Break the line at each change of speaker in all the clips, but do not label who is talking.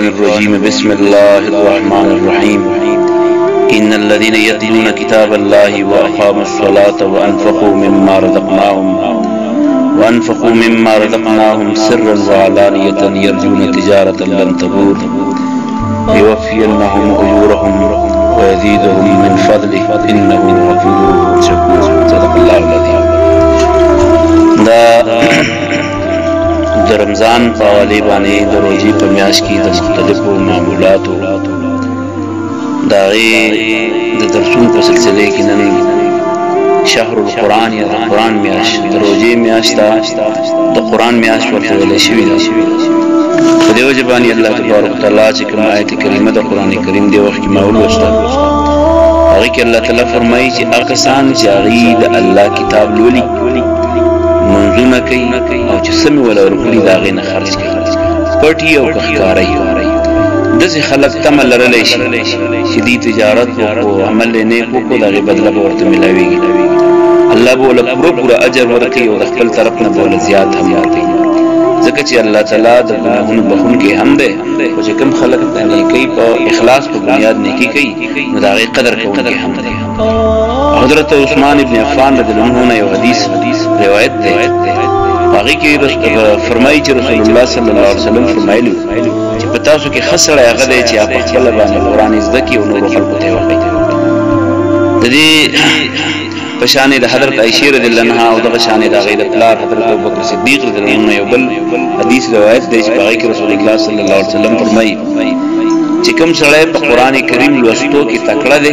الشيطان الرجيم بسم الله الرحمن الرحيم إن الذين يتلون كتاب الله وأقاموا الصلاة وأنفقوا مما رزقناهم سرا وعلانية يرجون تجارة لن تبور يوفينهم أجورهم ويزيدهم من فضله إنه غفور شكور صدق الله العظيم. د رمضان په حواله باندې د روزي په میاشت کې د مختلفو معمولاتو د درسونو په سلسله کې نن شهر القرآن یا د قرآن میاشت د روزي میاشت د قرآن میاشت ورته ویل شوې ده. په دې وجه باندې الله تبارک وتعالى چې کوم آیت کریمه د قرآن کریم دی وخت کې ما ولوسته هغه کې الله تعالی فرمایي چې هغه کسان چې هغوی د الله کتاب لولي منځونه کوي او چې سمې ولا ورکړي د هغې نه خرڅ کوي پټي او که ښکاره یي داسې خلک تمه لرلی شي چې دې تجارت وکړو عمل یې نیک وکړو د هغې بدله به ورته میلاویږي الله به ورله پوره اجر ورکوي او د خپل طرف نه به ورله زیات هم ورکوي ځکه چې الله تعالی د ګناهونو بخښونکی هم دی خو چې کوم خلک د نیکۍ په اخلاص په بنیاد نیکي کوي نو د هغې قدر کوونکی هم دی. حضرت عثمان ابن عفان رضی الله عنه یو حدیث روایت دی هغې کې فرمایي چې رسول الله صلی الله علیه وسلم فرمایلي چې په تاسو کې ښه سړی هغه دی چې په خپله باندې قرآن زده کړي او نورو خلکو ته یې وښایي. د دې په شان د حضرت عایشې رضی الله عنها او دغه شان د هغې د پلار حضرت ابوبکر صدیق رضی الله عنه یو بل حدیث روایت دی چې په هغې کې رسول الله صلی الله علیه وسلم فرمایي چې کوم سړی په قرآن کریم لوستو کې تکړه دی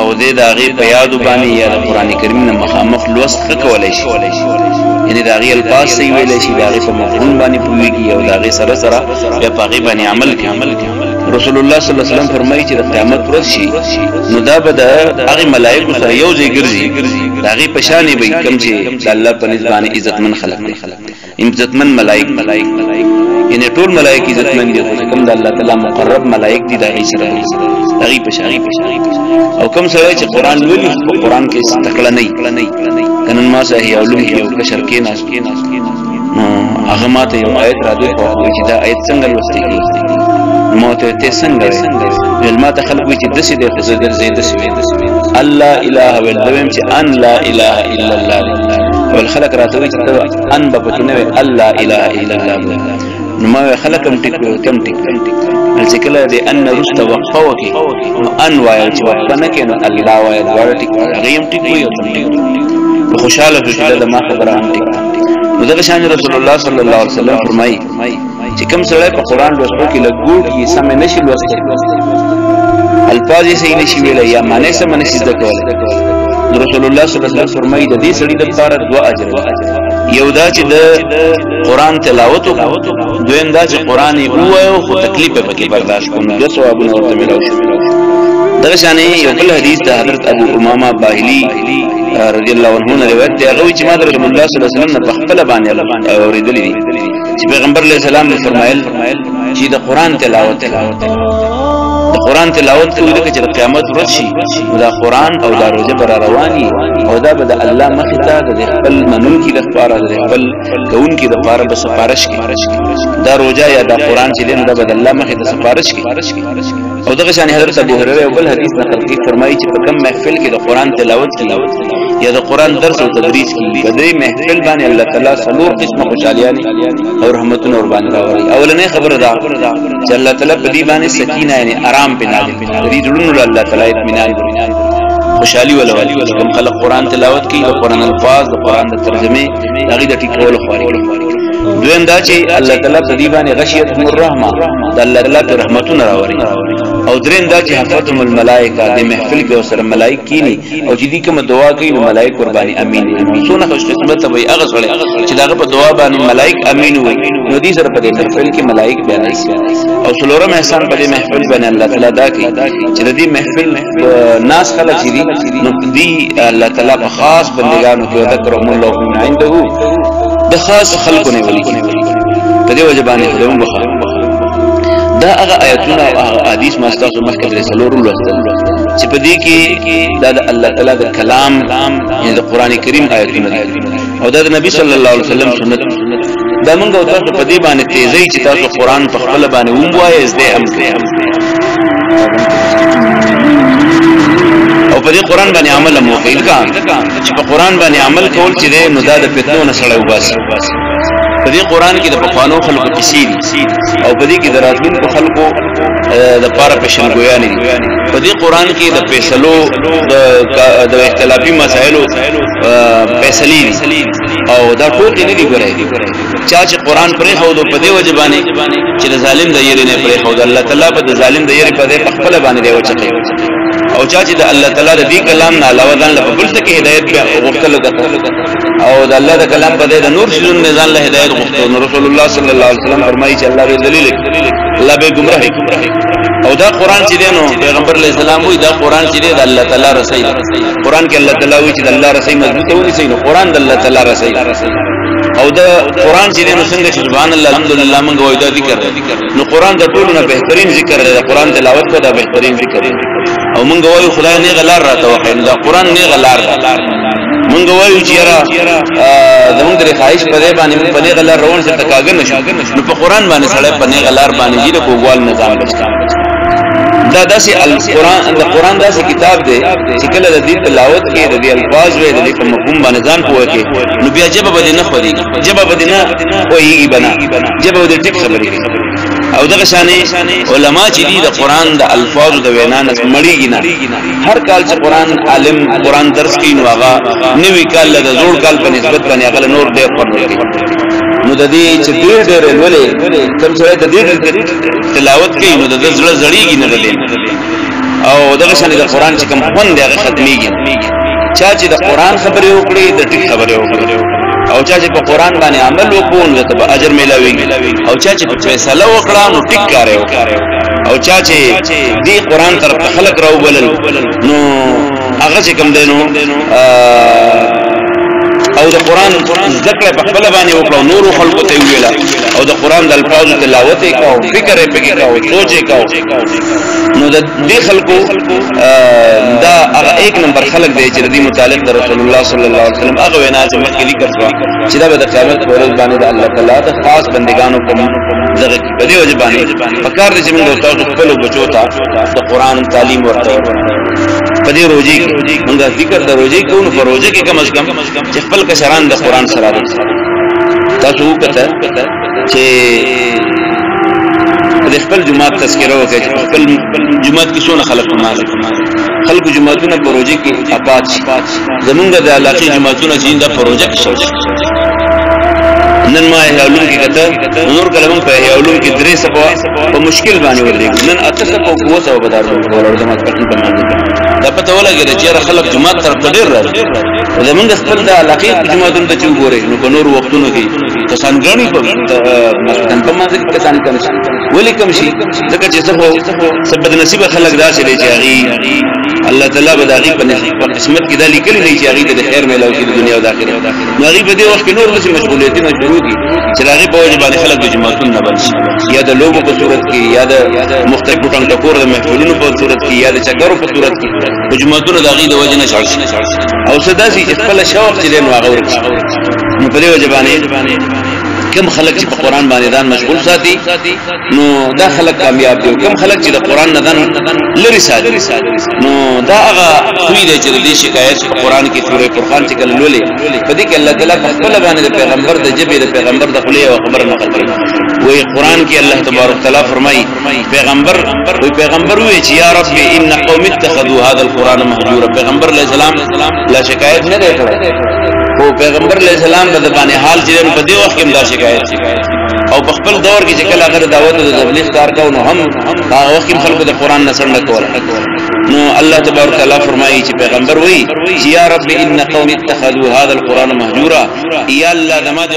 او دې د هغې په یادو باندې یا د قرآن کریم نه مخامخ لوست ښه کولی شي یعنې د هغې الفاظ صحیح ویلی شي د هغې په مفهوم باندې پوهېږي او د هغې سره بیا په هغې باندې عمل کوي. رسول الله صلی الله علیه وسلم فرمایي چې د قیامت ورځ شي نو دا به د هغې ملایکو سره یو ځای ګرځي د هغې په شانې به کوم چې د الله په نزد باندې عزتمن خلک دي عزتمن ملایک یعنې ټول ملایک عزتمن دي خو کوم د الله تعالی مقرب ملایک دي د هغې سره هغې په شان او کوم سړی چې قرآن لولي په قرآن کې تکړه نه وي که نن ما صحیح علوم کې یو کشر کېناست نو هغه ما ته یو آیت راډوی په وخت چې دا آیت څنګه لوستی کېږي نو ما ورته ته څنګه ویل ما ته خلک وایي چې داسې دی خو زه ګرځې داسې الله اله ویل زه وایم چې ان لا اله الا الله ویل خلک راته وایي چې ته ان به پکې نه وی الله اله الا الله نو ما ویل خلک هم ټیک ویل کم ټیک چې کله د ان وروسته وقفه وکړي نو ان وایل چې وقفه نه کوي نو الله وایل دواړه ټیک وایي هغې هم ټیک وایي او ته هم ټیک نو خوشحاله شو چې دا ما خبره هم ټیک نو دغه شان رسول الله صلی الله علیه وسلم فرمایي چې کوم سړی په قرآن لوستو کې لږ ګوډ کي سمې نه شي لوستی الفاظ یې صحیح نه شي ویلی یا معنی سمه نه شي زده کولی رسول الله صلی الله علیه وسلم فرمایي د دې سړي دپاره دوه اجر یو دا چې د قرآن تلاوت وکړو دویم دا چې قرآن یې ووایو خو تکلیف یې پکې برداشت کړو نو دوه ثوابونه ورته میلاو شو. دغه شانې یو بل حدیث د حضرت ابو امامه باهلي رضی الله عنه نه روایت دی هغه وایي چې ما د رسول الله صلی الله علیه وسلم نه په خپله باندې اورېدلي دي چې پیغمبر علیه السلام یې فرمایل چې د قرآن تلاوت د قرآن تلاوت کوي لکه چې د قیامت ورځ شي نو دا قرآن او دا روژه به را روان وي او دا به د الله مخې ته د خپل منونکي دپاره د خپل کوونکي دپاره به سفارش کوي دا روژه یا دا قرآن چې دی نو دا به د الله مخې ته سفارش کوي. او دغه شانې حضرت ابو هريره یو بل حدیث نقل کوي فرمایي چې په کوم محفل کې د قرآن تلاوت کېږي یا د قرآن درس او تدریس کېږي په دې محفل باندې الله تعالی څلور قسمه خوشحالیانې او رحمتونه ورباندې راوړي. اولنۍ خبره دا چې الله تعالی په دې باندې سکینه یعنې آرام پې نازل کړي د دې زړونو له الله تعالی اطمینان خوشحالي ولولي چې کوم خلک قرآن تلاوت کوي د قرآن الفاظ د قرآن د ترجمې د هغې د ټیکولو خواري کوي. دویم دا چې الله تعالی په دې باندې غشیتهم الرحمه د الله تعالی په رحمتونه راوړي. او دریم دا چې حفتهم الملائکه د محفل کې ورسره ملائک کینی او چې دې کومه دعا کوي نو ملائک ورباندې امین وي څونه خوش قسمته وي هغه سړی چې دغه په دعا باندې ملائک امین وي نو دې سره په دې محفل کې ملائک بیانوي. او څلورم احسان په دې محفل باندې الله تعالی دا کوي چې د دې محفل ناس خلک چې دي نو دې الله تعالی په خاص بندګانو کې ذکرهم الله من عنده د خاص خلقو نه ولي په دې وجه باندې خدای مبخا دا هغه آیتونه او هغه حدیث ما ستاسو مخکې درې څلور لوستل چې په دې کې دا د الله تعالی د کلام یعنې د قرآن کریم آیتونه دي او دا د نبي صلی الله علیه وسلم سنت دا موږ او تاسو په دې باندې تیزی چې تاسو قرآن په خپل باندې ووایئ زده هم کړئ او په دې قرآن باندې عمل هم وکړئ چې په قرآن باندې عمل کول چې دی نو دا د فتنو نه سړی وباسي په دې قرآن کې د پخوانو خلکو کیسې دي او په دې کې د راتلونکو خلکو د پاره پیشنګویانې دي په دې قرآن کې د فیصلو د اختلافي مسایلو فیصلې دي او دا ټول دې نه ګورئ چا چې قرآن پرېښودو په دې وجه باندې چې د ظالم د یېرې نه پرېښودو الله تعالی به د ظالم د یېرې په دې په خپله باندې دی وچتوي او چا چې د الله تعالی د دې کلام نه علاوه ځان له بل څه کې هدایت غوښتلو او د الله د کلام په دې د نور شیزونو نه ځان له هدایت غوښتلو نو رسول الله صلی الله علیه وسلم فرمایي چې الله به دلیل الله به گمراهي او دا قرآن چې دی نو پیغمبر علیه السلام وایي دا قرآن چې دی د الله تعالی رسي قرآن کې الله تعالی وایي چې د الله رسي مضبوطه ونیسئ نو قرآن د الله تعالی رسي او دا قرآن چې دی نو څنګه چې سبحان الله الحمدلله موږ وایو دا ذکر نو قرآن د ټولو نه بهترین ذکر دی د قرآن تلاوت کو دا بهترین ذکر دی او موږ وایو خدای نه غلار راته وخی دا قرآن نه غلار ده موږ وایو چې یاره زموږ د خواهش په دې باندې موږ په نه غلار روان څه تکاږه نشو نو په قرآن باندې سړی په نه غلار باندې یې د کوګوال نظام بچتا دا داسې القرآن د قرآن داسې کتاب دی چې کله د دې تلاوت کې د دې الفاظ وي د دې په مفهوم باندې ځان پوهه کې نو بیا جبه به نه خوري جبه به نه وایي بنا جبه به ټیک خبرې او دغه شانې علما چې دي د قرآن د الفاظ د وینا نه مړیږي نه هر کال چې قرآن عالم قرآن درس کوي نو هغه نوی کال له زوړ کال په نسبت باندې هغه نور ډېر خوند کوي نو د دې چې ډېر ولې کوم څه د دې تلاوت کوي نو د زړه زړیږي نه دي او دغه شانې د قرآن چې کوم خوند هغه ختميږي چا چې د قرآن خبرې وکړي د ټیک خبرې وکړي او چا چې په قرآن باندې عمل وکړو نو ته به اجر ملاويږي او چا چې په فیصله وکړه نو ټیک کار وکړي او چا چې دې قرآن طرف خلق راوبلل نو هغه چې کوم دینو او د قرآن ذکر په خپل باندې وکړو نور خلقو ته ویلا او د قرآن د الفاظ تلاوت وکاو فکر یې پکې کاو سوچ یې کاو نو د دې خلقو دا هغه ایک نمبر خلق دی چې د دې متعلق د رسول الله صلی الله علیه وسلم هغه وینا چې مخکې ذکر شو چې دا د قیامت پر ورځ باندې د الله تعالی د خاص بندگانو په دغه په دې وجه باندې فکر دې چې موږ تاسو خپل بچو ته د قرآن تعلیم ورکړو په دې روزي موږ ذکر د روزي کوو په روزي کې کم از کم چې خپل کشران د قرآن سره دي تاسو وکړه چې د خپل جماعت تذکره وکړي خپل جماعت کې څونه خلک مازه خلکو جماعتونه پروژه کې آباد شي زمونږ د علاقې جماعتونه چې د پروژه کې شول نن ما علوم کې کته نور کلمون په علوم کې درې سبا په مشکل باندې ورېږي نن اته سبا په وسو بدار ورور جماعت پټن په باندې دا پته ولګي چې خلک جماعت تر ډېر راځي زمونږ خپل د علاقې جماعتونو ته چوغوري نو په نور وختونو کې کسان غني په مسجدن په مازه کې کسان کم شي ولې کم شي ځکه چې څه سبد نصیب خلک دا چې هغه الله تعالی به داغي په قسمت کې دا لیکل نه چې هغه د خیر ملو کې د دنیا او د آخرت نو هغه په دې وخت کې نور د مشغولیتونه شروع دي چې هغه په وجه باندې خلک د جماعتونو نه بنشي یا د لوګو په صورت کې یا د مختلفو ټنګ د محفلونو په صورت کې یا د چکرو په صورت کې د جماعتونو داغي د وجه نه شړل او صدا سي خپل شوق چې نو هغه ورکړي نو په دې وجه باندې کم خلک چې په قرآن باندې ځان مشغول ساتي نو دا خلک کامیاب دي کم خلک چې د قرآن نه ځان لري ساتي نو دا هغه خوی دی چې د شکایت په قرآن کې سورې فرقان چې کله لولې په دې کې الله تعالی په خپل باندې د پیغمبر د جبې د پیغمبر د خلیل او خبر نقل کوي وې قرآن کې الله تبارک تعالی فرمایي پیغمبر وې چې یا رب ان قوم اتخذوا هذا القرآن مهجورا پیغمبر علیه السلام لا شکایت نه دی کړی او پیغمبر علیہ السلام د باندې حال چې په دې وخت کې دا شکایت او په خپل دور کې چې کله هغه دعوت او تبلیغ کار کاو نو هم هغه وخت کې خلکو د قرآن نشر نه کول نو الله تبارک تعالی فرمایي چې پیغمبر وایي چې یا رب ان قوم اتخذوا هذا القرآن مهجورا یا الله دماغ